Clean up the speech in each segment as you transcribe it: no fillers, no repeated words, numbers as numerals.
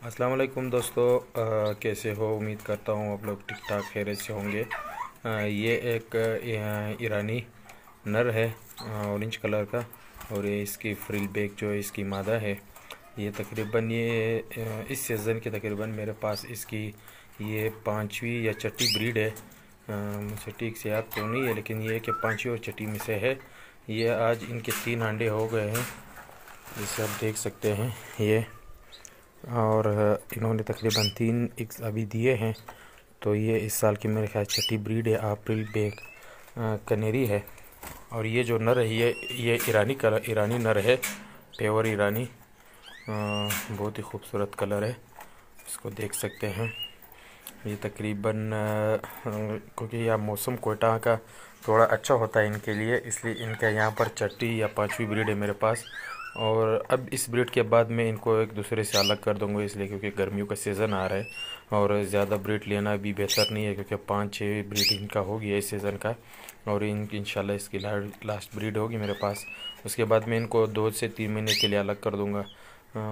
अस्सलाम वालेकुम दोस्तों। कैसे हो? उम्मीद करता हूँ आप लोग ठीक ठाक खैरियत से होंगे। ये एक ईरानी नर है, ऑरेंज कलर का। और ये इसकी फ्रिल बैक जो है इसकी मादा है। ये तकरीबन इस सीज़न के तकरीबन मेरे पास इसकी ये पांचवी या छठी ब्रीड है। मुझे ठीक से याद तो नहीं है, लेकिन ये कि पांचवी और छठी में से है। ये आज इनके 3 अंडे हो गए हैं, जिसे आप देख सकते हैं ये। और इन्होंने तकरीबन 3 एग्स अभी दिए हैं। तो ये इस साल की मेरे ख्याल छठी ब्रीड है, अप्रैल बैक कनेरी है। और ये जो नर है ये ईरानी नर है, पेवर ईरानी। बहुत ही खूबसूरत कलर है, इसको देख सकते हैं। ये तकरीबन क्योंकि यह मौसम कोयटा का थोड़ा अच्छा होता है इनके लिए, इसलिए इनका यहाँ पर छठी या पांचवी ब्रीड है मेरे पास। और अब इस ब्रीड के बाद मैं इनको एक दूसरे से अलग कर दूंगा, इसलिए क्योंकि गर्मियों का सीज़न आ रहा है और ज़्यादा ब्रीड लेना भी बेहतर नहीं है, क्योंकि 5-6 ब्रीड इनका हो गया इस सीज़न का। और इंशाल्लाह इसकी लास्ट ब्रीड होगी मेरे पास। उसके बाद मैं इनको 2 से 3 महीने के लिए अलग कर दूंगा।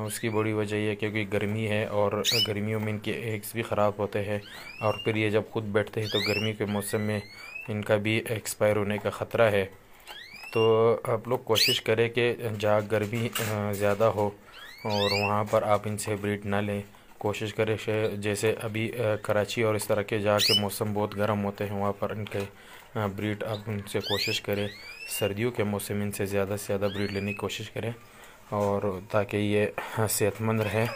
उसकी बड़ी वजह यह है क्योंकि गर्मी है और गर्मियों में इनके एग्स भी ख़राब होते हैं। और फिर ये जब खुद बैठते हैं तो गर्मी के मौसम में इनका भी एक्सपायर होने का ख़तरा है। तो आप लोग कोशिश करें कि जहाँ गर्मी ज़्यादा हो और वहाँ पर आप इनसे ब्रीड ना लें। कोशिश करें जैसे अभी कराची और इस तरह के जहाँ के मौसम बहुत गर्म होते हैं वहाँ पर इनके ब्रीड आप उनसे कोशिश करें। सर्दियों के मौसम इनसे ज़्यादा से ज़्यादा ब्रीड लेने की कोशिश करें, और ताकि ये सेहतमंद रहे।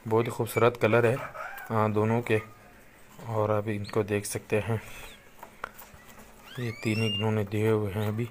बहुत ही खूबसूरत कलर है दोनों के। और अभी इनको देख सकते हैं, ये 3 इन्होंने दिए हुए हैं अभी।